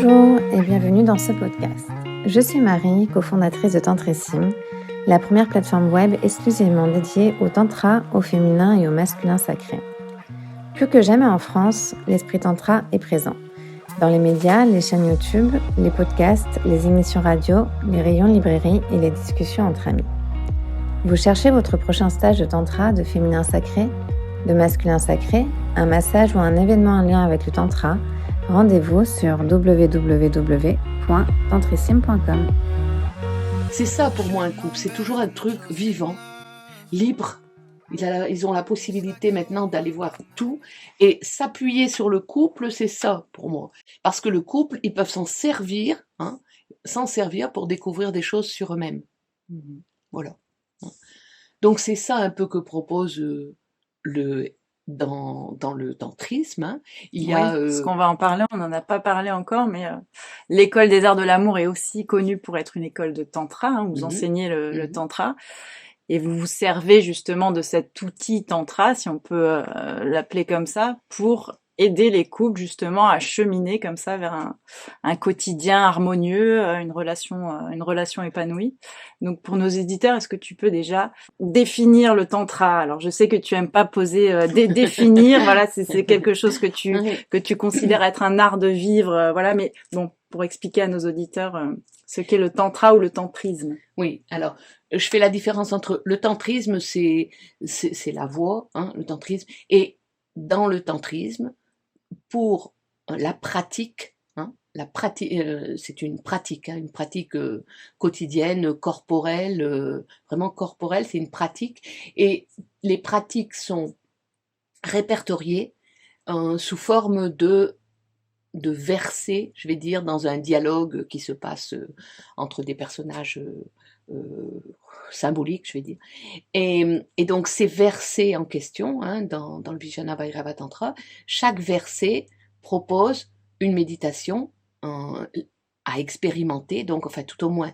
Bonjour et bienvenue dans ce podcast. Je suis Marie, cofondatrice de Tantrissim, la première plateforme web exclusivement dédiée au tantra, au féminin et au masculin sacré. Plus que jamais en France, l'esprit tantra est présent. Dans les médias, les chaînes YouTube, les podcasts, les émissions radio, les rayons librairie et les discussions entre amis. Vous cherchez votre prochain stage de tantra, de féminin sacré, de masculin sacré, un massage ou un événement en lien avec le tantra? Rendez-vous sur www.tantrissim.com. C'est ça pour moi un couple, c'est toujours un truc vivant, libre. Ils ont la possibilité maintenant d'aller voir tout et s'appuyer sur le couple, c'est ça pour moi. Parce que le couple, ils peuvent s'en servir pour découvrir des choses sur eux-mêmes. Voilà. Donc c'est ça un peu que propose dans le tantrisme. Il y a, parce qu'on va en parler, on n'en a pas parlé encore, mais l'école des arts de l'amour est aussi connue pour être une école de tantra. Vous enseignez le tantra. Et vous vous servez justement de cet outil tantra, si on peut l'appeler comme ça, pour aider les couples justement à cheminer comme ça vers un quotidien harmonieux, une relation épanouie. Donc pour nos éditeurs, est-ce que tu peux déjà définir le tantra? Alors je sais que tu aimes pas définir, voilà, c'est quelque chose que tu considères être un art de vivre, voilà, mais bon, pour expliquer à nos auditeurs ce qu'est le tantra ou le tantrisme. Oui, alors je fais la différence entre le tantrisme, c'est la voie, le tantrisme, et dans le tantrisme, pour la pratique, c'est une pratique quotidienne, corporelle, vraiment corporelle, c'est une pratique, et les pratiques sont répertoriées sous forme de versets, je vais dire, dans un dialogue qui se passe entre des personnages symboliques, je vais dire. Et donc ces versets en question, dans le Vijnana Bhairava Tantra, chaque verset propose une méditation à expérimenter, donc enfin tout au moins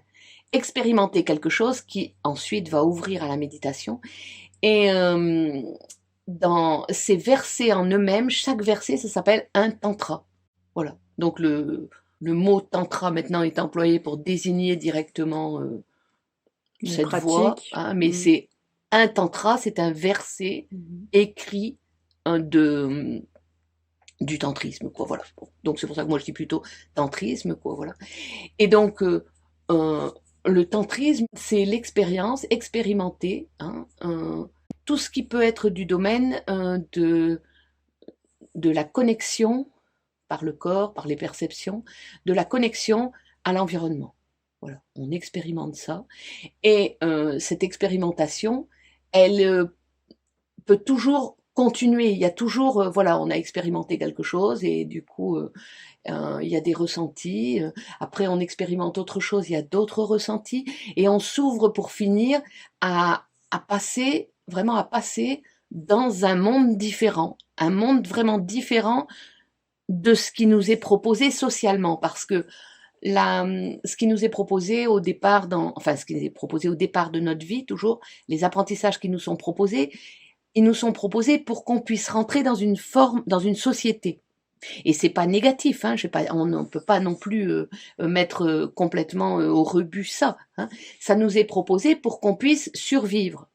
expérimenter quelque chose qui ensuite va ouvrir à la méditation. Et dans ces versets en eux-mêmes, chaque verset, ça s'appelle un tantra. Voilà. Donc le mot tantra maintenant est employé pour désigner directement cette voie, mais c'est un tantra, c'est un verset écrit du tantrisme, quoi. Voilà. Donc c'est pour ça que moi je dis plutôt tantrisme, quoi. Voilà. Et donc le tantrisme, c'est l'expérience, expérimenter, tout ce qui peut être du domaine de la connexion par le corps, par les perceptions, de la connexion à l'environnement. Voilà, on expérimente ça. Et cette expérimentation, elle peut toujours continuer. Il y a toujours, on a expérimenté quelque chose et du coup, il y a des ressentis. Après, on expérimente autre chose, il y a d'autres ressentis. Et on s'ouvre pour finir à passer dans un monde différent. Un monde vraiment différent de ce qui nous est proposé socialement, parce que ce qui nous est proposé au départ ce qui nous est proposé au départ de notre vie, toujours, les apprentissages qui nous sont proposés, ils nous sont proposés pour qu'on puisse rentrer dans une société. Et c'est pas négatif, on ne peut pas non plus mettre complètement au rebut ça. Ça nous est proposé pour qu'on puisse survivre.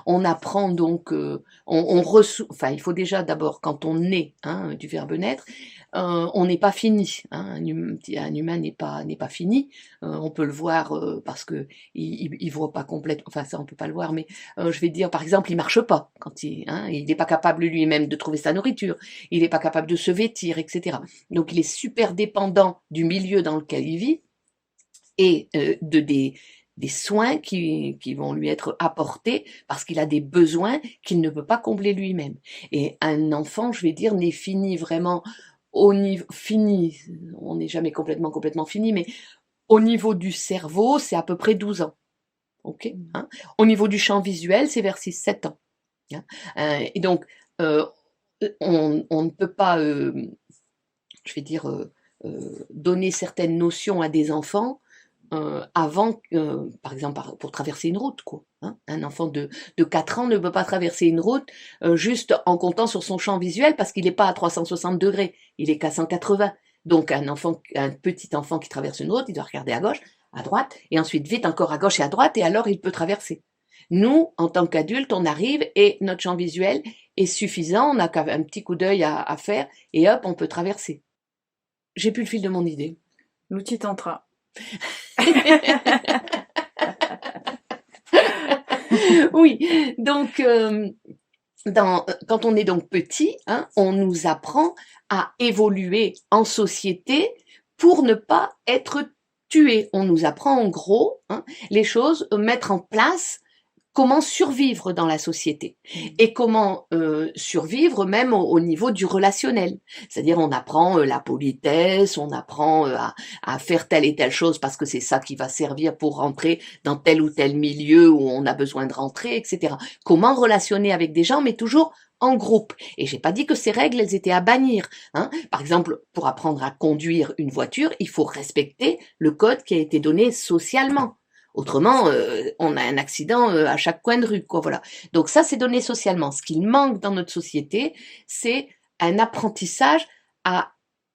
On apprend donc, il faut déjà d'abord, quand on naît, du verbe naître, on n'est pas fini. Un humain n'est pas fini. On peut le voir parce que il voit pas complètement. Enfin, ça on peut pas le voir, mais je vais dire, par exemple, il marche pas quand il n'est pas capable lui-même de trouver sa nourriture. Il n'est pas capable de se vêtir, etc. Donc, il est super dépendant du milieu dans lequel il vit et des soins qui vont lui être apportés parce qu'il a des besoins qu'il ne peut pas combler lui-même. Et un enfant, je vais dire, n'est fini vraiment au niveau fini, on n'est jamais complètement fini, mais au niveau du cerveau, c'est à peu près 12 ans. Ok, au niveau du champ visuel, c'est vers 6-7 ans. Et donc, on ne peut pas, je vais dire, donner certaines notions à des enfants avant, par exemple, pour traverser une route, quoi. Un enfant de 4 ans ne peut pas traverser une route juste en comptant sur son champ visuel parce qu'il n'est pas à 360 degrés, il est qu'à 180. Donc un petit enfant qui traverse une route, il doit regarder à gauche, à droite, et ensuite vite encore à gauche et à droite, et alors il peut traverser. Nous, en tant qu'adultes, on arrive et notre champ visuel est suffisant, on n'a qu'un petit coup d'œil à faire, et hop, on peut traverser. J'ai plus le fil de mon idée. L'outil tantra. Oui, donc quand on est donc petit, hein, on nous apprend à évoluer en société pour ne pas être tué. On nous apprend en gros, hein, les choses, mettre en place comment survivre dans la société et comment survivre même au niveau du relationnel. C'est-à-dire on apprend la politesse, on apprend à faire telle et telle chose parce que c'est ça qui va servir pour rentrer dans tel ou tel milieu où on a besoin de rentrer, etc. Comment relationner avec des gens, mais toujours en groupe. Et j'ai pas dit que ces règles, elles étaient à bannir. Hein. Par exemple, pour apprendre à conduire une voiture, il faut respecter le code qui a été donné socialement. Autrement, on a un accident à chaque coin de rue, quoi, voilà. Donc ça, c'est donné socialement. Ce qu'il manque dans notre société, c'est un apprentissage à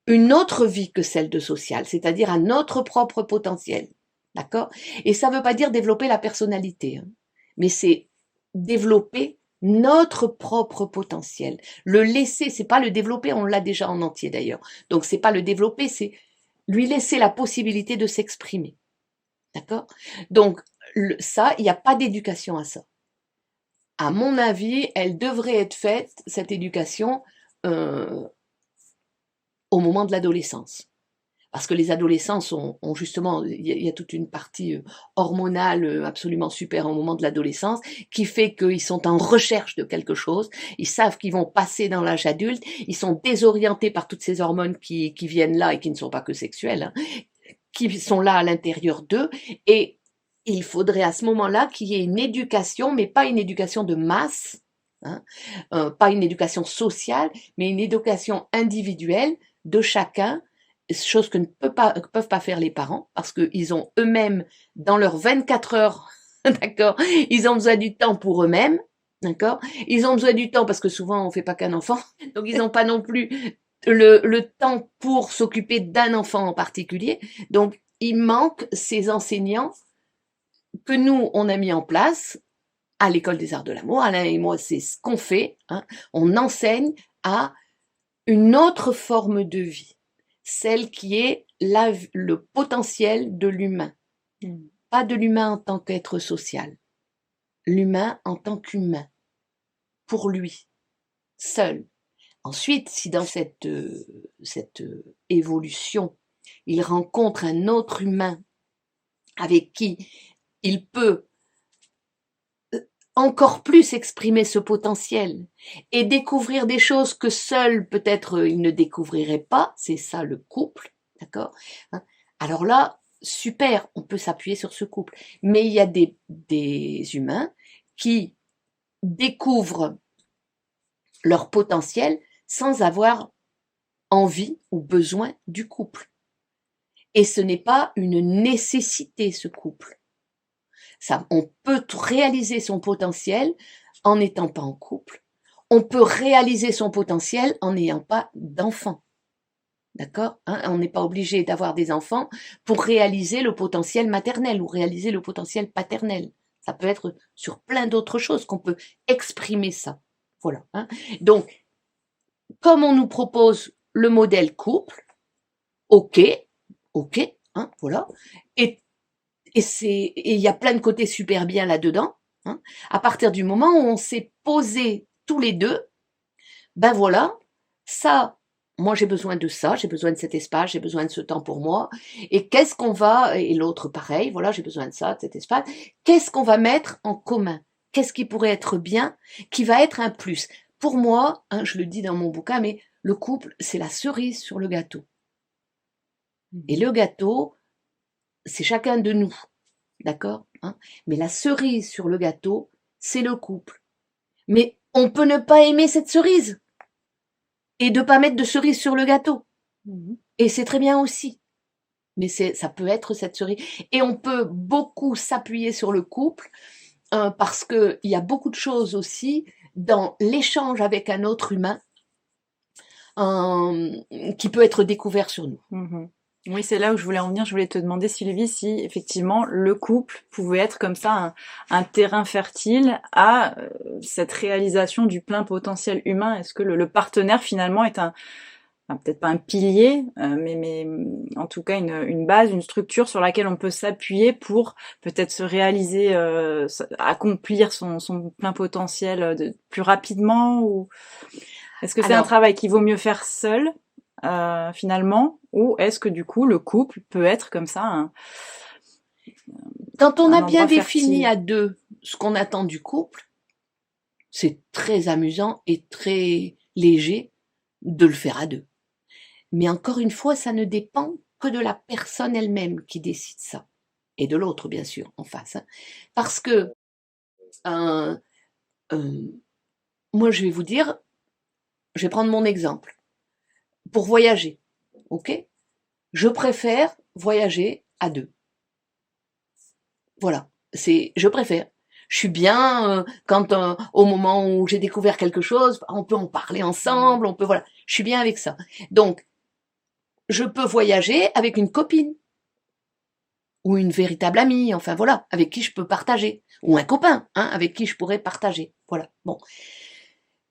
une autre vie que celle de social, c'est-à-dire à notre propre potentiel, d'accord? Et ça ne veut pas dire développer la personnalité, hein, mais c'est développer notre propre potentiel. Le laisser, c'est pas le développer, on l'a déjà en entier d'ailleurs. Donc c'est pas le développer, c'est lui laisser la possibilité de s'exprimer. D'accord? Donc, ça, il n'y a pas d'éducation à ça. À mon avis, elle devrait être faite, cette éducation, au moment de l'adolescence. Parce que les adolescents ont justement, il y a toute une partie hormonale absolument super au moment de l'adolescence, qui fait qu'ils sont en recherche de quelque chose, ils savent qu'ils vont passer dans l'âge adulte, ils sont désorientés par toutes ces hormones qui viennent là et qui ne sont pas que sexuelles, hein, qui sont là à l'intérieur d'eux, et il faudrait à ce moment-là qu'il y ait une éducation, mais pas une éducation de masse, hein, pas une éducation sociale, mais une éducation individuelle de chacun, chose que ne peuvent pas faire les parents, parce qu'ils ont eux-mêmes, dans leurs 24 heures, d'accord, ils ont besoin du temps pour eux-mêmes, d'accord, ils ont besoin du temps, parce que souvent on fait pas qu'un enfant, donc ils n'ont pas non plus le temps pour s'occuper d'un enfant en particulier. Donc, il manque ces enseignants que nous, on a mis en place à l'école des arts de l'amour. Alain et moi, c'est ce qu'on fait. Hein. On enseigne à une autre forme de vie, celle qui est le potentiel de l'humain. Pas de l'humain en tant qu'être social, l'humain en tant qu'humain, pour lui, seul. Ensuite, si dans cette évolution, il rencontre un autre humain avec qui il peut encore plus exprimer ce potentiel et découvrir des choses que seul peut-être il ne découvrirait pas, c'est ça le couple, d'accord? Alors là, super, on peut s'appuyer sur ce couple. Mais il y a des humains qui découvrent leur potentiel sans avoir envie ou besoin du couple. Et ce n'est pas une nécessité, ce couple. Ça, on peut réaliser son potentiel en n'étant pas en couple. On peut réaliser son potentiel en n'ayant pas d'enfants. D'accord, hein? On n'est pas obligé d'avoir des enfants pour réaliser le potentiel maternel ou réaliser le potentiel paternel. Ça peut être sur plein d'autres choses qu'on peut exprimer ça. Voilà. Hein? Donc, comme on nous propose le modèle couple, ok, hein, voilà. Et il y a plein de côtés super bien là-dedans. Hein. À partir du moment où on s'est posé tous les deux, ben voilà, ça, moi j'ai besoin de ça, j'ai besoin de cet espace, j'ai besoin de ce temps pour moi. Et qu'est-ce qu'on va, et l'autre pareil, voilà, j'ai besoin de ça, de cet espace. Qu'est-ce qu'on va mettre en commun? Qu'est-ce qui pourrait être bien, qui va être un plus? Pour moi, hein, je le dis dans mon bouquin, mais le couple, c'est la cerise sur le gâteau. Et le gâteau, c'est chacun de nous, d'accord, hein? Mais la cerise sur le gâteau, c'est le couple. Mais on peut ne pas aimer cette cerise et de pas mettre de cerise sur le gâteau. Et c'est très bien aussi. Mais ça peut être cette cerise. Et on peut beaucoup s'appuyer sur le couple parce qu'il y a beaucoup de choses aussi dans l'échange avec un autre humain qui peut être découvert sur nous. Mhm. Oui, c'est là où je voulais en venir. Je voulais te demander, Sylvie, si effectivement le couple pouvait être comme ça un terrain fertile à cette réalisation du plein potentiel humain. Est-ce que le partenaire finalement est enfin, peut-être pas un pilier, mais en tout cas une base, une structure sur laquelle on peut s'appuyer pour peut-être se réaliser, accomplir son plein potentiel plus rapidement, ou est-ce que c'est un Alors, travail qu'il vaut mieux faire seul finalement, ou est-ce que du coup le couple peut être comme ça quand on un a bien endroit défini fertile? à deux ce qu'on attend du couple, c'est très amusant et très léger de le faire à deux. Mais encore une fois, ça ne dépend que de la personne elle-même qui décide ça. Et de l'autre, bien sûr, en face. Hein. Parce que, euh, euh, moi, je vais vous dire, je vais prendre mon exemple. Pour voyager, ok? Je préfère voyager à deux. Voilà, je préfère. Je suis bien quand au moment où j'ai découvert quelque chose, on peut en parler ensemble, on peut voilà. Je suis bien avec ça. Donc, je peux voyager avec une copine ou une véritable amie, enfin voilà, avec qui je peux partager, ou un copain, hein, avec qui je pourrais partager. Voilà. Bon.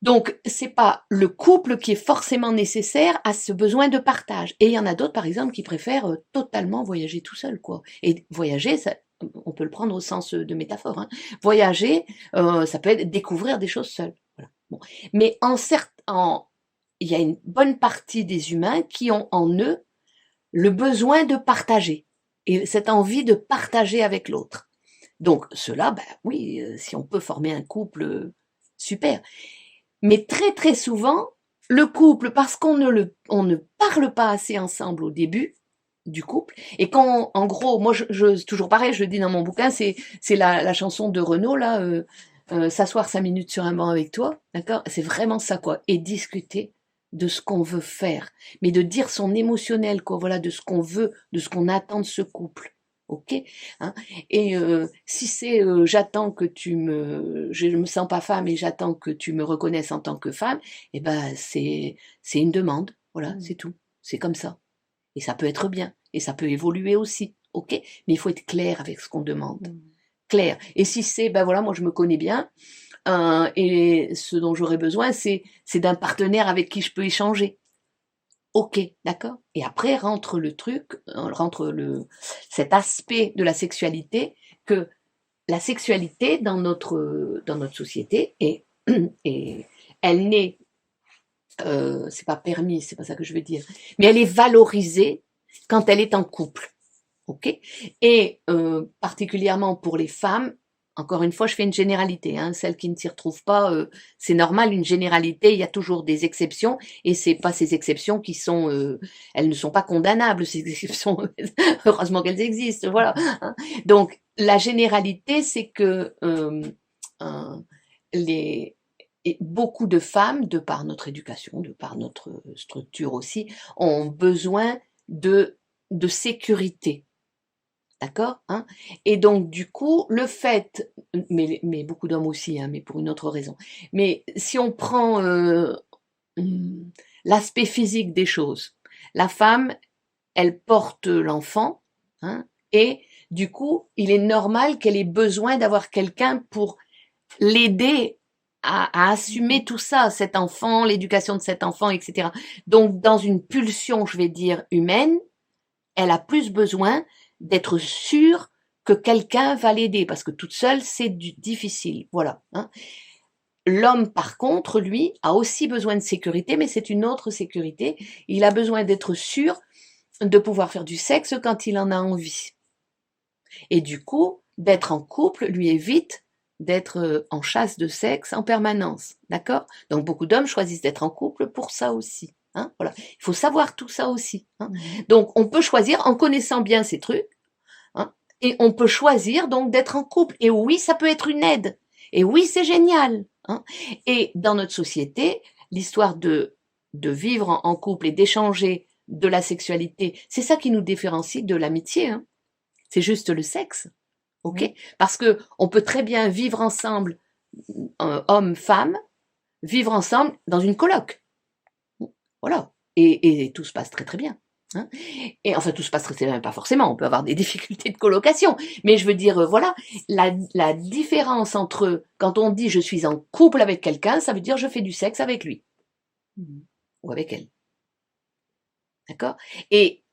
Donc, c'est pas le couple qui est forcément nécessaire à ce besoin de partage. Et il y en a d'autres, par exemple, qui préfèrent totalement voyager tout seul, quoi. Et voyager, ça, on peut le prendre au sens de métaphore. Hein. Voyager, ça peut être découvrir des choses seul. Voilà. Bon. Mais il y a une bonne partie des humains qui ont en eux le besoin de partager et cette envie de partager avec l'autre. Donc, cela, ben oui, si on peut former un couple, super. Mais très très souvent, le couple, parce on ne parle pas assez ensemble au début du couple, et quand, en gros, moi, toujours pareil, je le dis dans mon bouquin, c'est la chanson de Renaud, là, s'asseoir 5 minutes sur un banc avec toi, d'accord? C'est vraiment ça, quoi. Et discuter de ce qu'on veut faire, mais de dire son émotionnel, quoi, voilà, de ce qu'on veut, de ce qu'on attend de ce couple. Ok, hein. Et si c'est j'attends que je me sens pas femme et j'attends que tu me reconnaisses en tant que femme, eh ben c'est une demande, voilà, c'est tout, c'est comme ça. Et ça peut être bien et ça peut évoluer aussi, ok. Mais il faut être clair avec ce qu'on demande, clair. Et si c'est ben voilà, moi je me connais bien et ce dont j'aurais besoin, c'est d'un partenaire avec qui je peux échanger. Ok, d'accord. Et après rentre le truc, cet aspect de la sexualité que la sexualité dans notre société et elle n'est, c'est pas permis, c'est pas ça que je veux dire, mais elle est valorisée quand elle est en couple, ok. Et particulièrement pour les femmes. Encore une fois, je fais une généralité. Hein. Celles qui ne s'y retrouvent pas, c'est normal. Une généralité, il y a toujours des exceptions, et c'est pas ces exceptions qui sont, elles ne sont pas condamnables. Ces exceptions, heureusement qu'elles existent. Voilà. Hein. Donc la généralité, c'est que les et beaucoup de femmes, de par notre éducation, de par notre structure aussi, ont besoin de sécurité. D'accord, hein. Et donc du coup, le fait, mais beaucoup d'hommes aussi, hein, mais pour une autre raison. Mais si on prend l'aspect physique des choses, la femme, elle porte l'enfant, hein, et du coup, il est normal qu'elle ait besoin d'avoir quelqu'un pour l'aider à assumer tout ça, cet enfant, l'éducation de cet enfant, etc. Donc, dans une pulsion, je vais dire, humaine, elle a plus besoin d'être sûre que quelqu'un va l'aider, parce que toute seule, c'est difficile. Voilà. Hein. L'homme, par contre, lui, a aussi besoin de sécurité, mais c'est une autre sécurité. Il a besoin d'être sûr de pouvoir faire du sexe quand il en a envie. Et du coup, d'être en couple lui évite d'être en chasse de sexe en permanence. D'accord? Donc beaucoup d'hommes choisissent d'être en couple pour ça aussi. Hein, voilà. Il faut savoir tout ça aussi. Hein. Donc on peut choisir en connaissant bien ces trucs, hein, et on peut choisir donc d'être en couple. Et oui, ça peut être une aide. Et oui, c'est génial. Hein. Et dans notre société, l'histoire de vivre en couple et d'échanger de la sexualité, c'est ça qui nous différencie de l'amitié. Hein. C'est juste le sexe. Ok, Oui. parce que on peut très bien vivre ensemble, homme, femme, vivre ensemble dans une coloc. Voilà. Et tout se passe très très bien. Hein. Et enfin, tout se passe très bien, pas forcément, on peut avoir des difficultés de colocation, mais je veux dire, voilà, la différence entre quand on dit je suis en couple avec quelqu'un, ça veut dire je fais du sexe avec lui ou avec elle. D'accord? Et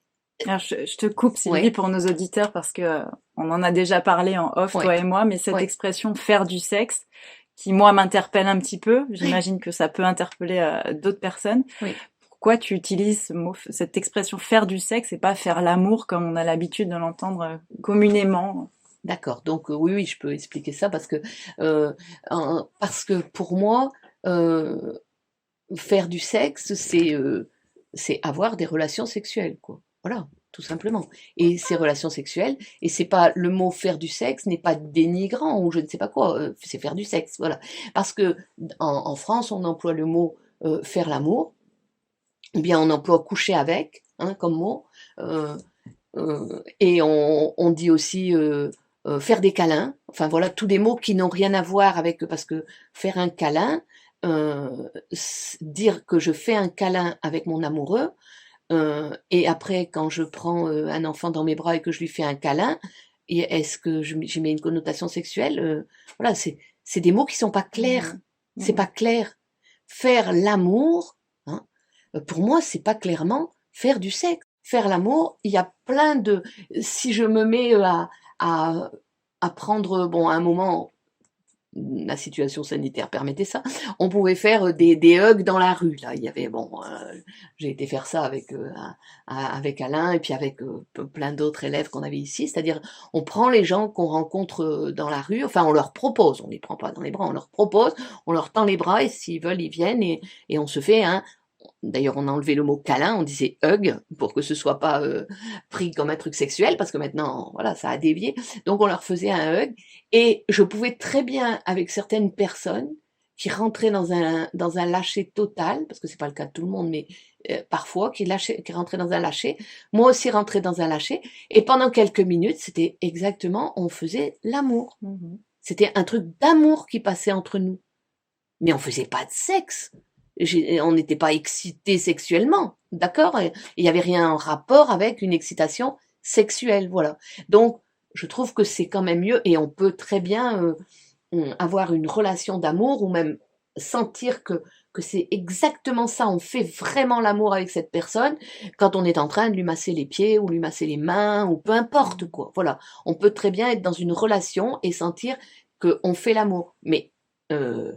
Alors, je te coupe, Sylvie, ouais, pour nos auditeurs, parce que on en a déjà parlé en off, toi ouais, et moi, mais cette ouais. expression faire du sexe, qui moi m'interpelle un petit peu, Oui, j'imagine que ça peut interpeller d'autres personnes. oui. Pourquoi tu utilises ce mot, cette expression faire du sexe et pas faire l'amour comme on a l'habitude de l'entendre communément? D'accord. Donc oui, oui, je peux expliquer ça euh, parce que pour moi, euh, faire du sexe, c'est avoir des relations sexuelles, quoi. Voilà, tout simplement. Et ces relations sexuelles, et c'est pas le mot faire du sexe n'est pas dénigrant ou je ne sais pas quoi, c'est faire du sexe, voilà. Parce que en France, on emploie le mot faire l'amour, ou bien on emploie coucher avec, hein, comme mot, euh, et on dit aussi faire des câlins. Enfin voilà, tous des mots qui n'ont rien à voir avec parce que faire un câlin, euh, dire que je fais un câlin avec mon amoureux, et après quand je prends un enfant dans mes bras et que je lui fais un câlin, est-ce que j'y mets une connotation sexuelle? Voilà, c'est des mots qui sont pas clairs. C'est pas clair. Faire l'amour, hein, pour moi, c'est pas clairement faire du sexe. Faire l'amour, il y a plein de. Si je me mets à, à prendre, bon, à un moment, la situation sanitaire permettait ça, on pouvait faire des hugs dans la rue. Là, il y avait, bon, j'ai été faire ça avec Alain et puis avec plein d'autres élèves qu'on avait ici. C'est-à-dire, on prend les gens qu'on rencontre dans la rue, enfin, on leur propose, on les prend pas dans les bras, on leur propose, on leur tend les bras et s'ils veulent, ils viennent et on se fait un. D'ailleurs, on a enlevé le mot câlin, on disait hug pour que ce soit pas pris comme un truc sexuel parce que maintenant, voilà, ça a dévié. Donc, on leur faisait un hug et je pouvais très bien, avec certaines personnes qui rentraient dans un lâcher total, parce que c'est pas le cas de tout le monde, mais parfois, qui rentraient dans un lâcher. Moi aussi, rentrais dans un lâcher. Et pendant quelques minutes, c'était exactement, on faisait l'amour. C'était un truc d'amour qui passait entre nous. Mais on faisait pas de sexe. On n'était pas excités sexuellement, d'accord? Il n'y avait rien en rapport avec une excitation sexuelle, voilà. Donc, je trouve que c'est quand même mieux et on peut très bien avoir une relation d'amour ou même sentir que c'est exactement ça, on fait vraiment l'amour avec cette personne quand on est en train de lui masser les pieds ou lui masser les mains ou peu importe quoi. Voilà, on peut très bien être dans une relation et sentir qu'on fait l'amour, mais il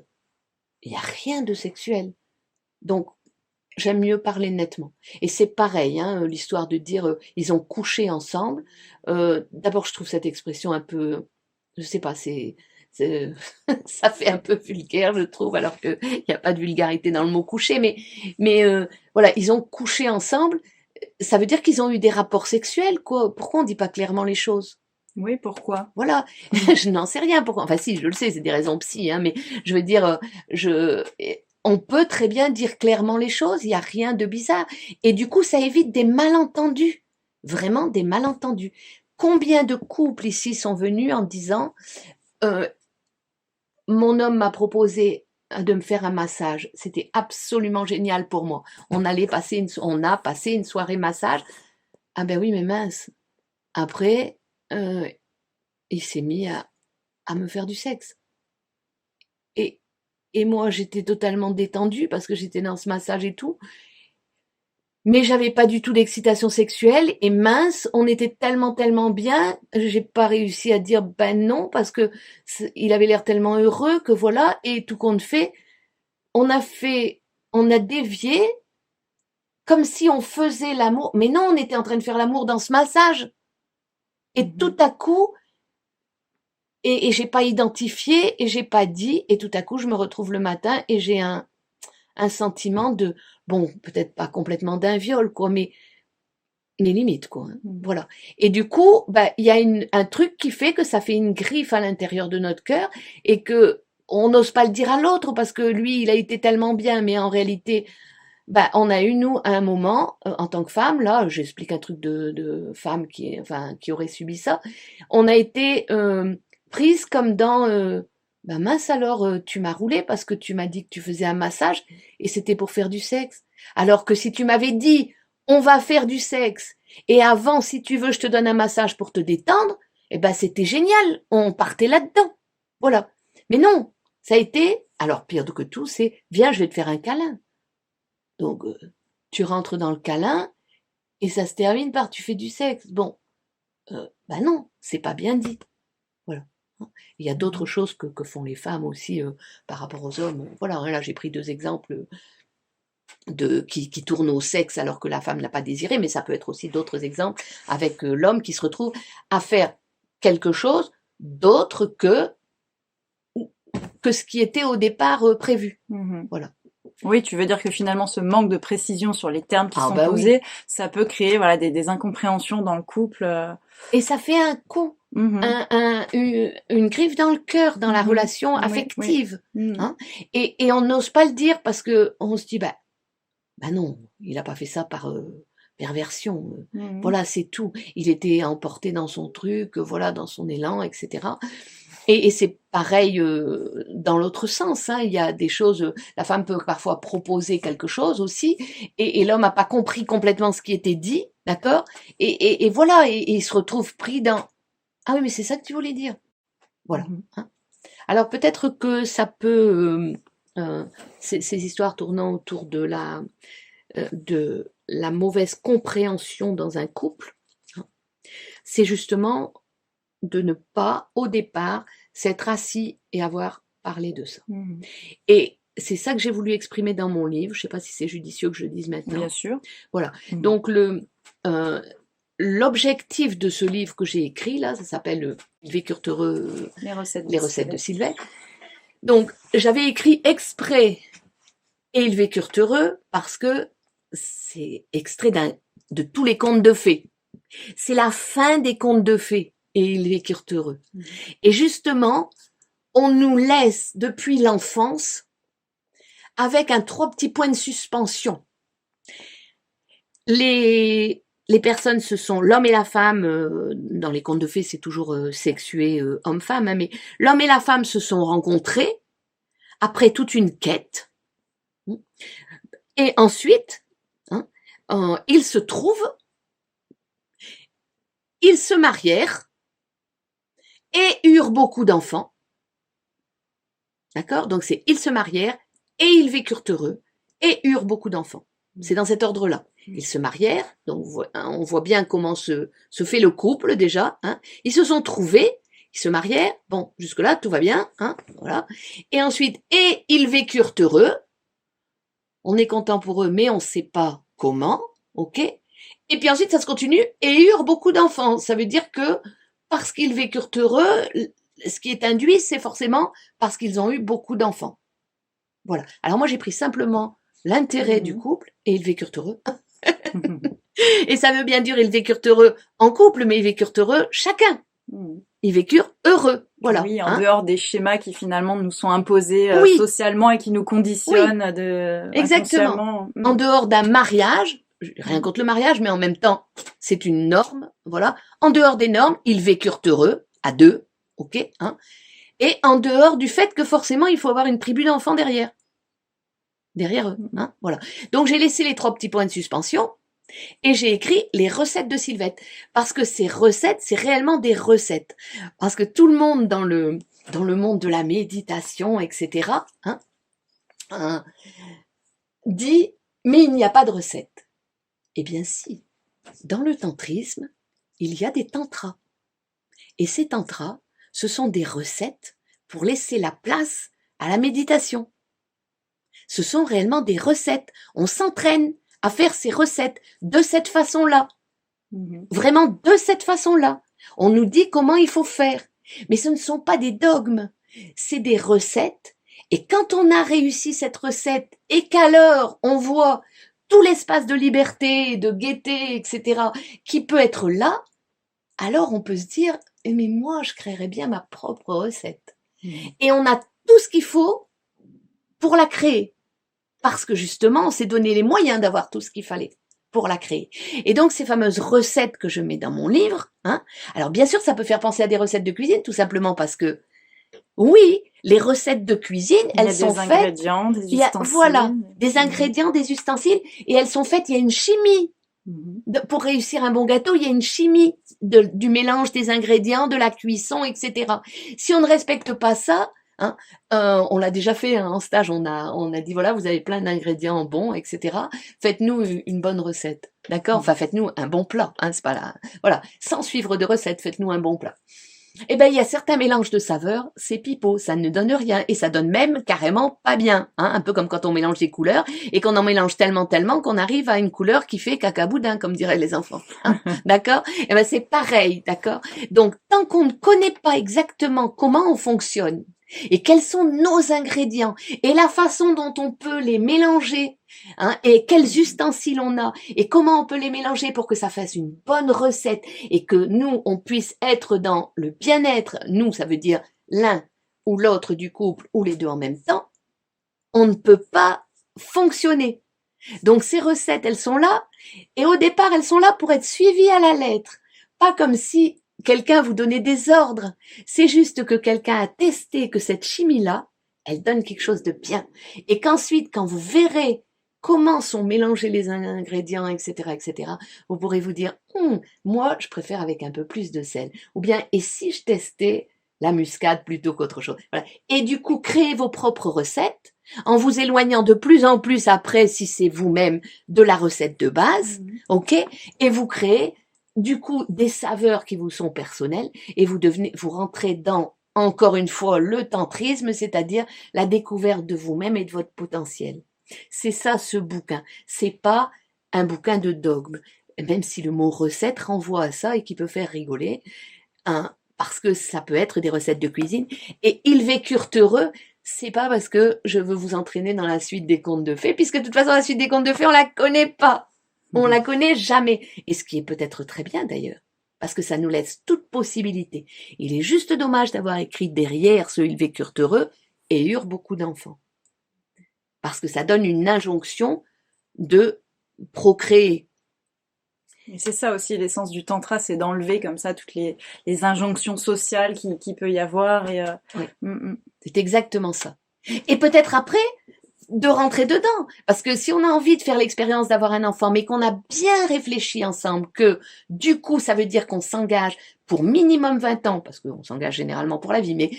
n'y a rien de sexuel. Donc, j'aime mieux parler nettement. Et c'est pareil, hein, l'histoire de dire ils ont couché ensemble. D'abord, je trouve cette expression un peu, je sais pas, ça fait un peu vulgaire, je trouve, alors qu'il n'y a pas de vulgarité dans le mot coucher. Mais voilà, ils ont couché ensemble. Ça veut dire qu'ils ont eu des rapports sexuels, quoi. Pourquoi on dit pas clairement les choses? Oui, pourquoi? Voilà, je n'en sais rien pourquoi. Enfin, si, je le sais, c'est des raisons psy, hein, mais je veux dire, on peut très bien dire clairement les choses, il n'y a rien de bizarre. Et du coup, ça évite des malentendus, vraiment des malentendus. Combien de couples ici sont venus en disant, euh, mon homme m'a proposé de me faire un massage, c'était absolument génial pour moi. On a passé une soirée massage. Ah ben oui, mais mince. Après, euh, il s'est mis à me faire du sexe. Et, et moi, j'étais totalement détendue parce que j'étais dans ce massage et tout. Mais j'avais pas du tout d'excitation sexuelle et mince, on était tellement tellement bien, j'ai pas réussi à dire ben non parce que il avait l'air tellement heureux que voilà et tout compte fait, on a dévié comme si on faisait l'amour. Mais non, on était en train de faire l'amour dans ce massage. Et tout à coup, et j'ai pas identifié et j'ai pas dit et tout à coup je me retrouve le matin et j'ai un sentiment de bon peut-être pas complètement d'un viol quoi mais limite quoi hein, voilà et du coup bah il y a un truc qui fait que ça fait une griffe à l'intérieur de notre cœur et que on n'ose pas le dire à l'autre parce que lui il a été tellement bien mais en réalité bah on a eu nous à un moment en tant que femme là j'explique un truc de femme qui aurait subi ça on a été prise comme Ben mince alors, tu m'as roulé parce que tu m'as dit que tu faisais un massage et c'était pour faire du sexe. Alors que si tu m'avais dit, on va faire du sexe, et avant, si tu veux, je te donne un massage pour te détendre, eh ben c'était génial, on partait là-dedans. Voilà. Mais non, ça a été, alors pire que tout, c'est, viens, je vais te faire un câlin. Donc, tu rentres dans le câlin et ça se termine par tu fais du sexe. Bon, ben non, c'est pas bien dit. Voilà. Il y a d'autres choses que font les femmes aussi par rapport aux hommes. Voilà, là j'ai pris 2 exemples qui tournent au sexe alors que la femme n'a pas désiré, mais ça peut être aussi d'autres exemples avec l'homme qui se retrouve à faire quelque chose d'autre que ce qui était au départ prévu. Voilà. Oui, tu veux dire que finalement ce manque de précision sur les termes qui sont bah posés, oui. ça peut créer voilà des incompréhensions dans le couple. Et ça fait un coup, une griffe dans le cœur, dans la relation affective. Oui. Hein, et on n'ose pas le dire parce que on se dit, bah non, il n'a pas fait ça par perversion. Voilà, c'est tout. Il était emporté dans son truc, voilà, dans son élan, etc. Et c'est pareil dans l'autre sens. Hein. Il y a des choses, la femme peut parfois proposer quelque chose aussi, et l'homme n'a pas compris complètement ce qui était dit, d'accord, et voilà, et il se retrouve pris dans « Ah oui, mais c'est ça que tu voulais dire ». Voilà. Hein. Alors peut-être que ça peut, ces histoires tournant autour de la mauvaise compréhension dans un couple, hein, c'est justement de ne pas, au départ, s'être assis et avoir parlé de ça. Et c'est ça que j'ai voulu exprimer dans mon livre. Je ne sais pas si c'est judicieux que je le dise maintenant. Bien sûr. Voilà. Donc, l'objectif de ce livre que j'ai écrit, là, ça s'appelle « Il vécurent heureux, les recettes de Sylvette ». Donc, j'avais écrit exprès « Et ils vécurent heureux » parce que c'est extrait de tous les contes de fées. C'est la fin des contes de fées. Et ils vécurent heureux. Et justement, on nous laisse depuis l'enfance avec un 3 petits points de suspension. Les personnes, ce sont l'homme et la femme, dans les contes de fées, c'est toujours sexué homme-femme, hein, mais l'homme et la femme se sont rencontrés après toute une quête. Et ensuite, hein, ils se trouvent, ils se marièrent, et eurent beaucoup d'enfants. D'accord? Donc c'est ils se marièrent et ils vécurent heureux et eurent beaucoup d'enfants. C'est dans cet ordre-là. Ils se marièrent, donc on voit bien comment se fait le couple déjà. Hein. Ils se sont trouvés, ils se marièrent, bon, jusque-là, tout va bien. Hein, voilà. Et ensuite, et ils vécurent heureux. On est content pour eux, mais on ne sait pas comment. Ok? Et puis ensuite, ça se continue, et eurent beaucoup d'enfants. Ça veut dire que parce qu'ils vécurent heureux, ce qui est induit, c'est forcément parce qu'ils ont eu beaucoup d'enfants. Voilà. Alors moi, j'ai pris simplement l'intérêt du couple et ils vécurent heureux. Et ça veut bien dire ils vécurent heureux en couple, mais ils vécurent heureux chacun. Ils vécurent heureux. Voilà. Oui, en dehors des schémas qui finalement nous sont imposés socialement et qui nous conditionnent Exactement. En dehors d'un mariage, rien contre le mariage, mais en même temps, c'est une norme, voilà. En dehors des normes, ils vécurent heureux, à 2, ok, hein. Et en dehors du fait que forcément, il faut avoir une tribu d'enfants derrière eux, hein, voilà. Donc, j'ai laissé les 3 petits points de suspension et j'ai écrit les recettes de Sylvette. Parce que ces recettes, c'est réellement des recettes. Parce que tout le monde dans le monde de la méditation, etc., hein, dit, mais il n'y a pas de recette. Eh bien si, dans le tantrisme, il y a des tantras. Et ces tantras, ce sont des recettes pour laisser la place à la méditation. Ce sont réellement des recettes. On s'entraîne à faire ces recettes de cette façon-là. Vraiment de cette façon-là. On nous dit comment il faut faire. Mais ce ne sont pas des dogmes. C'est des recettes. Et quand on a réussi cette recette et qu'alors on voit tout l'espace de liberté, de gaieté, etc., qui peut être là, alors on peut se dire, mais moi, je créerais bien ma propre recette. Et on a tout ce qu'il faut pour la créer. Parce que justement, on s'est donné les moyens d'avoir tout ce qu'il fallait pour la créer. Et donc, ces fameuses recettes que je mets dans mon livre, hein, alors bien sûr, ça peut faire penser à des recettes de cuisine, tout simplement parce que Oui, les recettes de cuisine, Il y a elles sont des faites. ingrédients, des Il y a, ustensiles. voilà, des ingrédients, des ustensiles, et elles sont faites. Il y a une chimie. Mhm. Pour réussir un bon gâteau, il y a une chimie du mélange des ingrédients, de la cuisson, etc. Si on ne respecte pas ça, hein, on l'a déjà fait en stage, on a dit voilà, vous avez plein d'ingrédients bons, etc. Faites-nous une bonne recette, d'accord? Enfin, faites-nous un bon plat, hein, c'est pas là, voilà, sans suivre de recette, faites-nous un bon plat. Eh ben, il y a certains mélanges de saveurs, c'est pipeau, ça ne donne rien, et ça donne même carrément pas bien, hein, un peu comme quand on mélange des couleurs, et qu'on en mélange tellement qu'on arrive à une couleur qui fait cacaboudin, comme diraient les enfants, hein, d'accord? Eh ben, c'est pareil, d'accord? Donc, tant qu'on ne connaît pas exactement comment on fonctionne, et quels sont nos ingrédients, et la façon dont on peut les mélanger, hein, et quels ustensiles on a, et comment on peut les mélanger pour que ça fasse une bonne recette, et que nous, on puisse être dans le bien-être, nous, ça veut dire l'un ou l'autre du couple, ou les deux en même temps, on ne peut pas fonctionner. Donc ces recettes, elles sont là, et au départ, elles sont là pour être suivies à la lettre, pas comme si quelqu'un vous donnait des ordres. C'est juste que quelqu'un a testé que cette chimie-là, elle donne quelque chose de bien. Et qu'ensuite, quand vous verrez comment sont mélangés les ingrédients, etc., vous pourrez vous dire, moi, je préfère avec un peu plus de sel. Ou bien, et si je testais la muscade plutôt qu'autre chose. Voilà. Et du coup, créez vos propres recettes en vous éloignant de plus en plus après, si c'est vous-même, de la recette de base, ok? Et vous créez, du coup, des saveurs qui vous sont personnelles et vous rentrez dans, encore une fois, le tantrisme, c'est-à-dire la découverte de vous-même et de votre potentiel. C'est ça, ce bouquin. C'est pas un bouquin de dogme, même si le mot recette renvoie à ça et qui peut faire rigoler, hein, parce que ça peut être des recettes de cuisine. Et ils vécurent heureux, c'est pas parce que je veux vous entraîner dans la suite des contes de fées, puisque de toute façon, la suite des contes de fées, on la connaît pas. On la connaît jamais. Et ce qui est peut-être très bien d'ailleurs, parce que ça nous laisse toute possibilité. Il est juste dommage d'avoir écrit derrière ce ils vécurent heureux et eurent beaucoup d'enfants. Parce que ça donne une injonction de procréer. Et c'est ça aussi l'essence du tantra, c'est d'enlever comme ça toutes les injonctions sociales qui peut y avoir. Et, oui. C'est exactement ça. Et peut-être après, de rentrer dedans. Parce que si on a envie de faire l'expérience d'avoir un enfant, mais qu'on a bien réfléchi ensemble que du coup, ça veut dire qu'on s'engage pour minimum 20 ans, parce qu'on s'engage généralement pour la vie, mais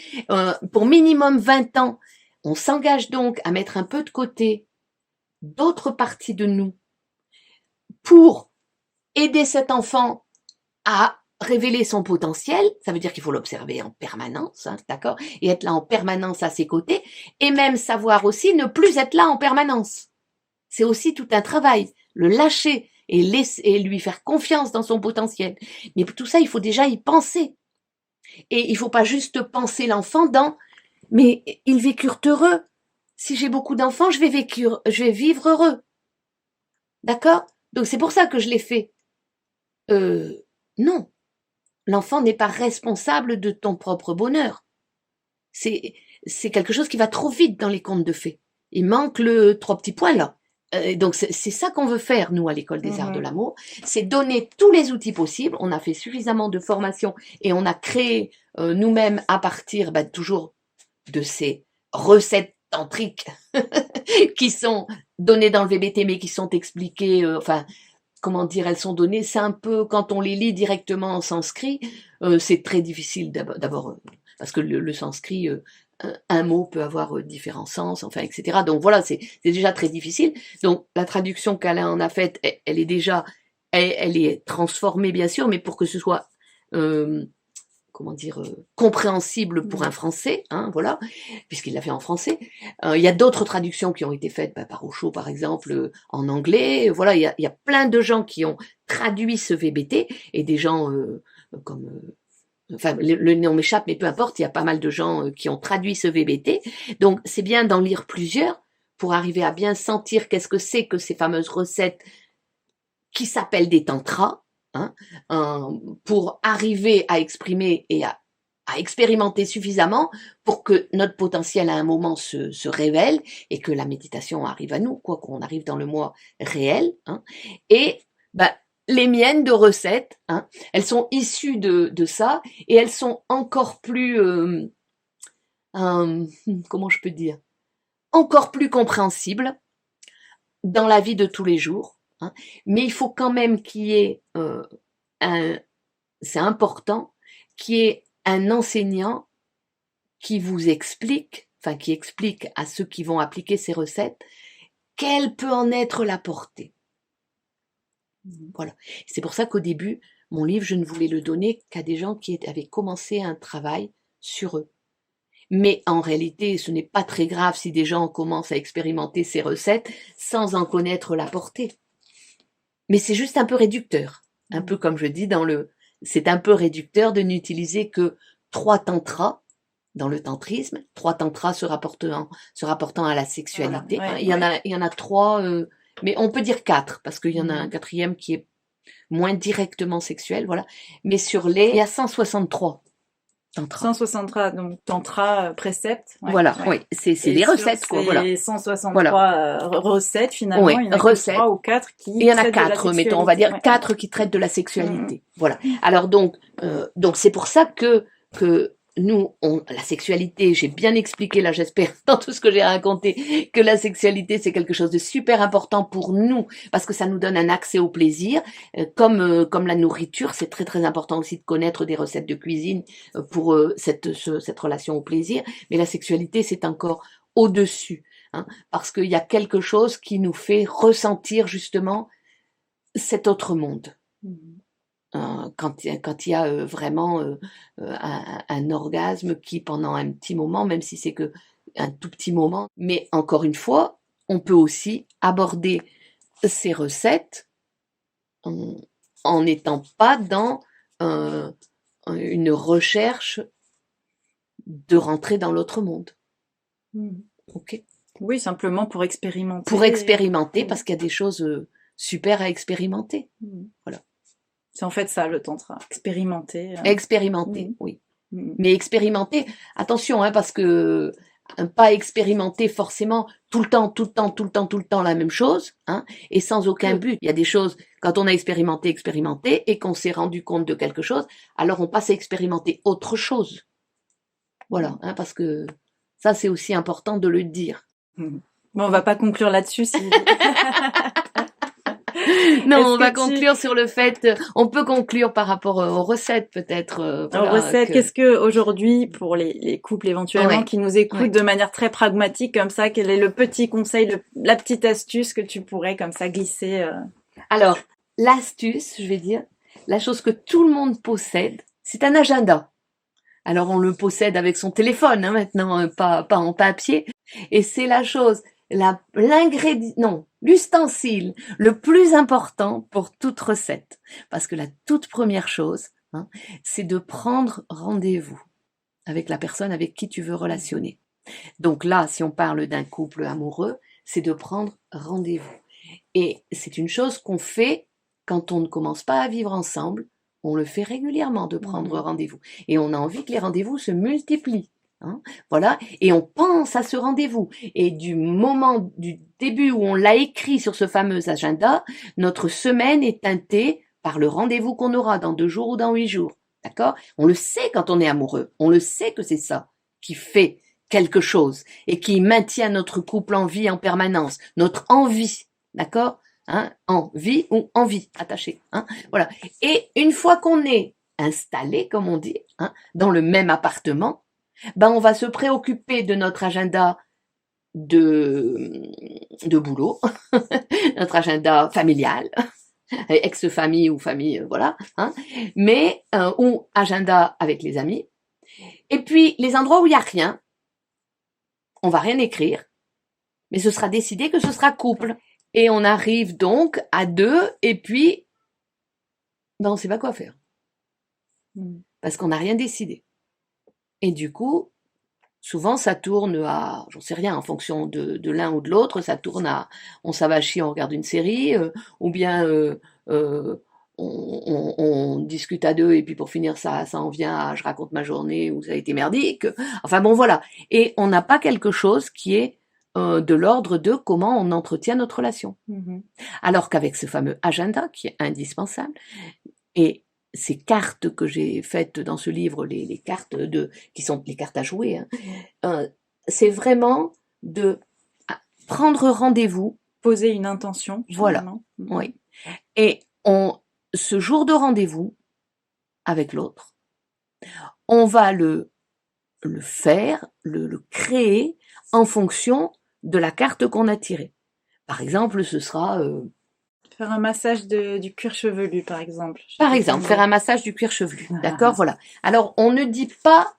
pour minimum 20 ans, on s'engage donc à mettre un peu de côté d'autres parties de nous pour aider cet enfant à révéler son potentiel, ça veut dire qu'il faut l'observer en permanence, hein, d'accord, et être là en permanence à ses côtés, et même savoir aussi ne plus être là en permanence. C'est aussi tout un travail, le lâcher et lui faire confiance dans son potentiel. Mais pour tout ça, il faut déjà y penser. Et il faut pas juste penser l'enfant dans « mais ils vécurent heureux. Si j'ai beaucoup d'enfants, je vais vivre heureux. » D'accord? Donc c'est pour ça que je l'ai fait. Non. L'enfant n'est pas responsable de ton propre bonheur. C'est quelque chose qui va trop vite dans les contes de fées. Il manque le 3 petits points là. Donc c'est ça qu'on veut faire, nous, à l'École des Arts de l'Amour. C'est donner tous les outils possibles. On a fait suffisamment de formations et on a créé nous-mêmes à partir toujours de ces recettes tantriques qui sont données dans le VBT mais qui sont expliquées, comment dire, elles sont données, c'est un peu, quand on les lit directement en sanskrit, c'est très difficile d'abord, parce que le sanskrit, un mot peut avoir différents sens, enfin, etc. Donc voilà, c'est déjà très difficile. Donc la traduction qu'Alain en a faite, elle est déjà, elle est transformée bien sûr, mais pour que ce soit, comment dire, compréhensible pour un Français, hein, voilà, puisqu'il l'a fait en français. Il y a d'autres traductions qui ont été faites par Osho, par exemple, en anglais. Voilà, il y a plein de gens qui ont traduit ce VBT, et des gens comme... enfin, le nom m'échappe, mais peu importe, il y a pas mal de gens qui ont traduit ce VBT. Donc, c'est bien d'en lire plusieurs pour arriver à bien sentir qu'est-ce que c'est que ces fameuses recettes qui s'appellent des tantras, hein, pour arriver à exprimer et à expérimenter suffisamment pour que notre potentiel à un moment se révèle et que la méditation arrive à nous, quoi, qu'on arrive dans le moi réel. Hein. Et les miennes de recettes, hein, elles sont issues de ça et elles sont encore plus comment je peux dire, encore plus compréhensible dans la vie de tous les jours, hein. Mais il faut quand même qu'il y ait c'est important, qu'il y ait un enseignant qui vous explique, enfin qui explique à ceux qui vont appliquer ces recettes, quelle peut en être la portée. Voilà. C'est pour ça qu'au début, mon livre, je ne voulais le donner qu'à des gens qui avaient commencé un travail sur eux. Mais en réalité, ce n'est pas très grave si des gens commencent à expérimenter ces recettes sans en connaître la portée. Mais c'est juste un peu réducteur. Un peu comme je dis c'est un peu réducteur de n'utiliser que 3 tantras dans le tantrisme, 3 tantras se rapportant à la sexualité. Voilà, ouais, il y en a 3, mais on peut dire 4 parce qu'il y en a un 4e qui est moins directement sexuel, voilà. Mais il y a 163 tantras. 163, donc tantra préceptes. Voilà, oui, c'est des recettes, quoi, voilà. 163 recettes, finalement, oui, il y en a recettes. 3 ou 4 qui il y en a 4, mettons, on va dire 4 qui traitent de la sexualité. Voilà. Alors donc c'est pour ça que nous, la sexualité, j'ai bien expliqué là, j'espère, dans tout ce que j'ai raconté, que la sexualité, c'est quelque chose de super important pour nous, parce que ça nous donne un accès au plaisir, comme la nourriture, c'est très très important aussi de connaître des recettes de cuisine pour cette relation au plaisir, mais la sexualité, c'est encore au-dessus, hein, parce qu'il y a quelque chose qui nous fait ressentir justement cet autre monde. Quand il y a vraiment un orgasme qui, pendant un petit moment, même si c'est que un tout petit moment, mais encore une fois, on peut aussi aborder ces recettes en n'étant pas dans une recherche de rentrer dans l'autre monde. Ok. Oui, simplement pour expérimenter. Pour expérimenter, parce qu'il y a des choses super à expérimenter. Voilà. C'est en fait ça, le tantra. Expérimenter. Expérimenter, oui. Mais expérimenter, attention, hein, parce que pas expérimenter forcément tout le temps la même chose, hein, et sans aucun but. Il y a des choses, quand on a expérimenté, et qu'on s'est rendu compte de quelque chose, alors on passe à expérimenter autre chose. Voilà, hein, parce que ça, c'est aussi important de le dire. Bon, on va pas conclure là-dessus. Si... Non, on va conclure sur le fait, on peut conclure par rapport aux recettes peut-être. Voilà, recettes, qu'est-ce que aujourd'hui, pour les couples éventuellement qui nous écoutent de manière très pragmatique comme ça, quel est le petit conseil, la petite astuce que tu pourrais comme ça glisser Alors, l'astuce, je vais dire, la chose que tout le monde possède, c'est un agenda. Alors on le possède avec son téléphone hein, maintenant, pas en papier, et c'est la chose, l'ustensile le plus important pour toute recette. Parce que la toute première chose, hein, c'est de prendre rendez-vous avec la personne avec qui tu veux relationner. Donc là, si on parle d'un couple amoureux, c'est de prendre rendez-vous. Et c'est une chose qu'on fait quand on ne commence pas à vivre ensemble, on le fait régulièrement de prendre rendez-vous. Et on a envie que les rendez-vous se multiplient. Hein, voilà, et on pense à ce rendez-vous. Et du début où on l'a écrit sur ce fameux agenda, notre semaine est teintée par le rendez-vous qu'on aura dans 2 jours ou dans 8 jours. D'accord ? On le sait quand on est amoureux. On le sait que c'est ça qui fait quelque chose et qui maintient notre couple en vie en permanence. Notre envie. D'accord ? Hein, en vie ou en vie, attaché. Hein, voilà. Et une fois qu'on est installé, comme on dit, hein, dans le même appartement, ben on va se préoccuper de notre agenda de boulot, notre agenda familial, ex-famille ou famille, voilà, hein, mais ou agenda avec les amis. Et puis les endroits où il y a rien, on va rien écrire, mais ce sera décidé que ce sera couple. Et on arrive donc à 2, et puis, ben on sait pas quoi faire. Parce qu'on n'a rien décidé. Et du coup, souvent ça tourne à, j'en sais rien, en fonction de l'un ou de l'autre, ça tourne à, on s'avachit, on regarde une série, ou bien on discute à 2, et puis pour finir ça en vient à, je raconte ma journée, où ça a été merdique. Enfin bon, voilà. Et on n'a pas quelque chose qui est de l'ordre de comment on entretient notre relation. Alors qu'avec ce fameux agenda qui est indispensable, et ces cartes que j'ai faites dans ce livre, les cartes qui sont les cartes à jouer, hein, c'est vraiment de prendre rendez-vous. Poser une intention. Voilà, oui. Et ce jour de rendez-vous avec l'autre, on va le faire, le créer en fonction de la carte qu'on a tirée. Par exemple, ce sera... faire un massage du cuir chevelu, par exemple. Par exemple, faire un massage du cuir chevelu. D'accord, voilà. Alors, on ne dit pas...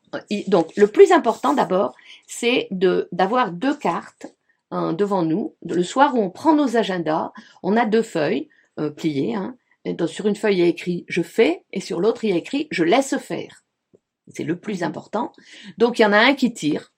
Donc, le plus important d'abord, c'est d'avoir 2 cartes devant nous. Le soir où on prend nos agendas, on a 2 feuilles pliées. Hein, et sur une feuille, il y a écrit « je fais » et sur l'autre, il y a écrit « je laisse faire ». C'est le plus important. Donc, il y en a un qui tire.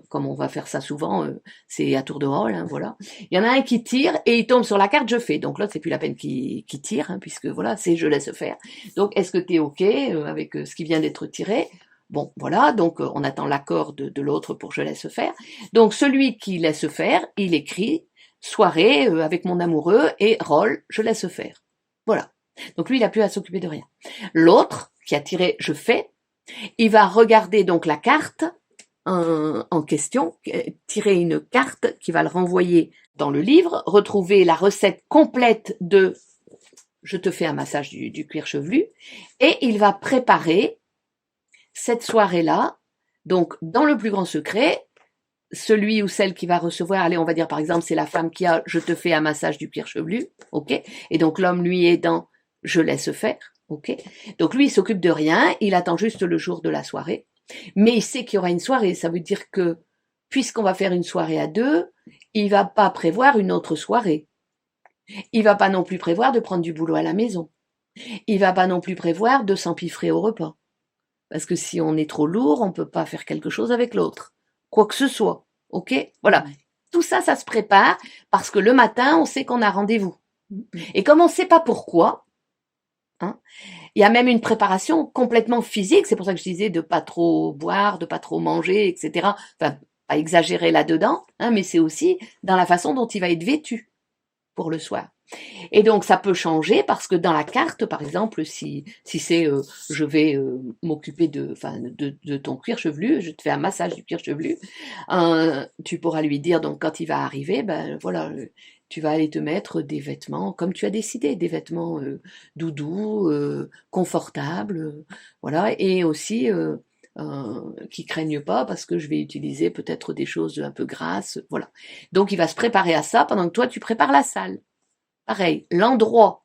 Comme on va faire ça souvent, c'est à tour de rôle, hein, voilà. Il y en a un qui tire et il tombe sur la carte « je fais ». Donc l'autre, c'est plus la peine qu'il tire, hein, puisque voilà, c'est « je laisse faire ». Donc, est-ce que tu es OK avec ce qui vient d'être tiré? Bon, voilà, donc on attend l'accord de l'autre pour « je laisse faire ». Donc, celui qui laisse faire, il écrit « soirée avec mon amoureux » et « rôle, je laisse faire ». Voilà. Donc lui, il n'a plus à s'occuper de rien. L'autre, qui a tiré « je fais », il va regarder donc la carte en question, tirer une carte qui va le renvoyer dans le livre, retrouver la recette complète de « je te fais un massage du cuir chevelu » et il va préparer cette soirée-là, donc dans le plus grand secret. Celui ou celle qui va recevoir, allez, on va dire par exemple, c'est la femme qui a « je te fais un massage du cuir chevelu », ok, et donc l'homme, lui, est dans « je laisse faire », ok, donc lui, il s'occupe de rien, il attend juste le jour de la soirée. Mais il sait qu'il y aura une soirée, ça veut dire que, puisqu'on va faire une soirée à 2, il va pas prévoir une autre soirée. Il va pas non plus prévoir de prendre du boulot à la maison. Il va pas non plus prévoir de s'empiffrer au repas. Parce que si on est trop lourd, on peut pas faire quelque chose avec l'autre. Quoi que ce soit. Ok? Voilà. Tout ça, ça se prépare parce que le matin, on sait qu'on a rendez-vous. Et comme on sait pas pourquoi, hein, il y a même une préparation complètement physique, c'est pour ça que je disais de pas trop boire, de pas trop manger, etc. Enfin, pas exagérer là-dedans, hein, mais c'est aussi dans la façon dont il va être vêtu pour le soir. Et donc ça peut changer parce que dans la carte, par exemple, si c'est je vais m'occuper de ton cuir chevelu, je te fais un massage du cuir chevelu, tu pourras lui dire donc quand il va arriver, ben voilà. Tu vas aller te mettre des vêtements comme tu as décidé, des vêtements doudous, confortables, voilà, et aussi qui craignent pas parce que je vais utiliser peut-être des choses un peu grasses, voilà. Donc il va se préparer à ça pendant que toi tu prépares la salle. Pareil, l'endroit.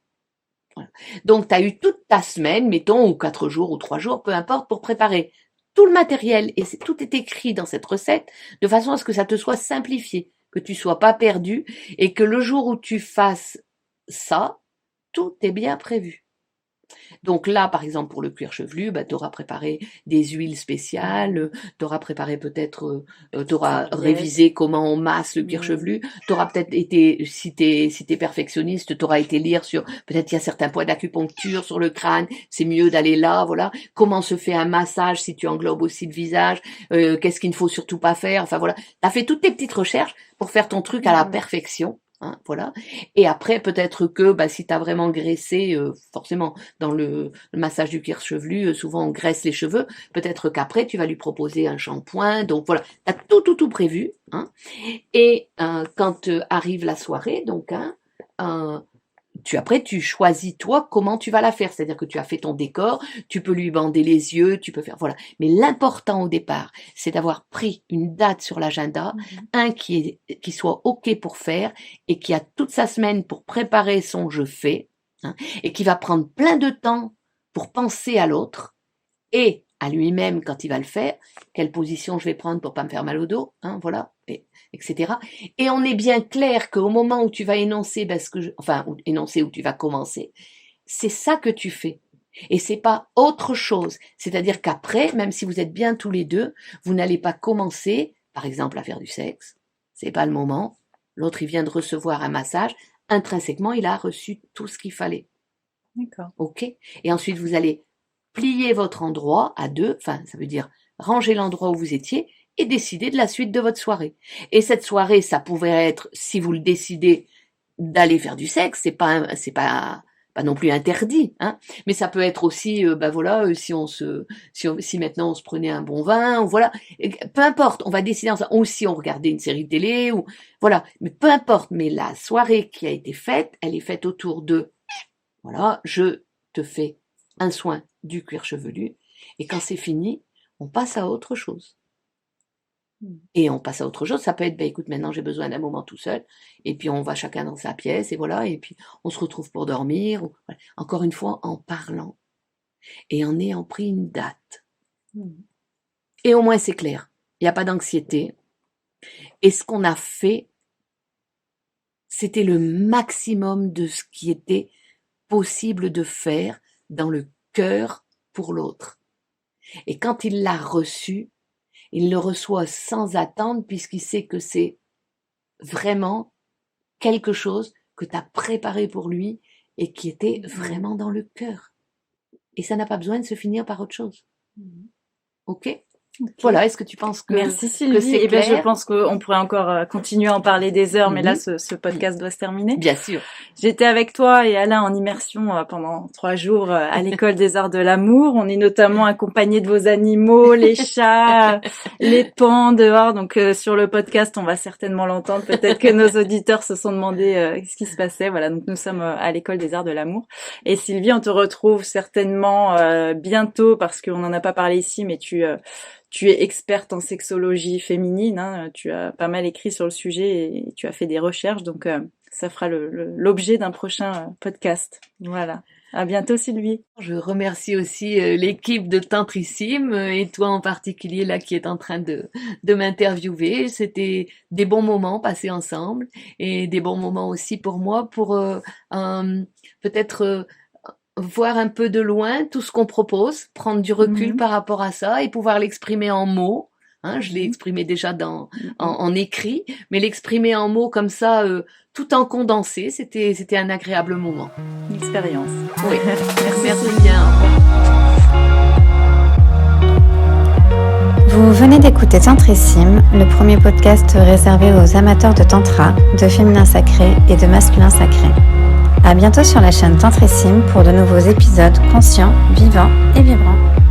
Voilà. Donc tu as eu toute ta semaine, mettons, ou 4 jours ou 3 jours, peu importe, pour préparer tout le matériel et tout est écrit dans cette recette de façon à ce que ça te soit simplifié, que tu sois pas perdu et que le jour où tu fasses ça, tout est bien prévu. Donc là, par exemple, pour le cuir chevelu, bah, tu auras préparé des huiles spéciales, tu auras préparé peut-être, tu auras révisé comment on masse le cuir chevelu, tu auras peut-être été, si t'es perfectionniste, tu auras été lire sur, peut-être il y a certains points d'acupuncture sur le crâne, c'est mieux d'aller là, voilà. Comment se fait un massage si tu englobes aussi le visage, qu'est-ce qu'il ne faut surtout pas faire, enfin voilà. Tu as fait toutes tes petites recherches pour faire ton truc à la perfection. Hein, voilà. Et après, peut-être que bah, si tu as vraiment graissé, forcément, dans le massage du cuir chevelu, souvent on graisse les cheveux, peut-être qu'après, tu vas lui proposer un shampoing. Donc voilà, tu as tout prévu. Hein. Et quand arrive la soirée, donc, hein, après, tu choisis toi comment tu vas la faire. C'est-à-dire que tu as fait ton décor, tu peux lui bander les yeux, tu peux faire, voilà. Mais l'important au départ, c'est d'avoir pris une date sur l'agenda, qui soit OK pour faire et qui a toute sa semaine pour préparer son je fais, hein, et qui va prendre plein de temps pour penser à l'autre et à lui-même quand il va le faire, quelle position je vais prendre pour pas me faire mal au dos, hein, voilà, etc. Et on est bien clair qu'au moment où tu vas énoncer, énoncer où tu vas commencer, c'est ça que tu fais. Et c'est pas autre chose. C'est-à-dire qu'après, même si vous êtes bien tous les deux, vous n'allez pas commencer, par exemple, à faire du sexe. C'est pas le moment. L'autre, il vient de recevoir un massage. Intrinsèquement, il a reçu tout ce qu'il fallait. D'accord. OK? Et ensuite, vous allez plier votre endroit à 2, enfin, ça veut dire ranger l'endroit où vous étiez et décider de la suite de votre soirée. Et cette soirée, ça pourrait être, si vous le décidez, d'aller faire du sexe, c'est pas pas non plus interdit, hein, mais ça peut être aussi, si maintenant on se prenait un bon vin, ou voilà, peu importe, on va décider ensemble, ou si on regardait une série de télé, ou voilà, mais peu importe, mais la soirée qui a été faite, elle est faite autour de, voilà, je te fais un soin du cuir chevelu, et quand c'est fini, on passe à autre chose. Et on passe à autre chose, ça peut être, écoute, maintenant j'ai besoin d'un moment tout seul, et puis on va chacun dans sa pièce, et voilà, et puis on se retrouve pour dormir, ou, voilà. Encore une fois, en parlant, et en ayant pris une date. Et au moins c'est clair, il n'y a pas d'anxiété, et ce qu'on a fait, c'était le maximum de ce qui était possible de faire dans le cœur pour l'autre. Et quand il l'a reçu, il le reçoit sans attendre puisqu'il sait que c'est vraiment quelque chose que tu as préparé pour lui et qui était vraiment dans le cœur. Et ça n'a pas besoin de se finir par autre chose. Ok ? Voilà, est-ce que tu penses que Merci Sylvie. c'est clair ? Je pense qu'on pourrait encore continuer à en parler des heures, mais là, ce podcast doit se terminer. Bien sûr. J'étais avec toi et Alain en immersion pendant 3 jours à l'école des arts de l'amour. On est notamment accompagnés de vos animaux, les chats, les pans dehors. Donc sur le podcast, on va certainement l'entendre. Peut-être que nos auditeurs se sont demandé ce qui se passait. Voilà, donc nous sommes à l'école des arts de l'amour. Et Sylvie, on te retrouve certainement bientôt parce qu'on n'en a pas parlé ici, mais tu es experte en sexologie féminine, hein, tu as pas mal écrit sur le sujet et tu as fait des recherches, donc ça fera l'objet d'un prochain podcast. Voilà. À bientôt Sylvie. Je remercie aussi l'équipe de Tantrissime et toi en particulier là qui est en train de m'interviewer. C'était des bons moments passés ensemble et des bons moments aussi pour moi pour peut-être voir un peu de loin tout ce qu'on propose, prendre du recul par rapport à ça et pouvoir l'exprimer en mots. Hein, je l'ai exprimé déjà en écrit, mais l'exprimer en mots comme ça, tout en condensé, c'était un agréable moment. Une expérience. Oui, merci bien. Vous venez d'écouter Tantrissime, le premier podcast réservé aux amateurs de tantra, de féminin sacré et de masculin sacré. À bientôt sur la chaîne Tantrissime pour de nouveaux épisodes conscients, vivants et vibrants.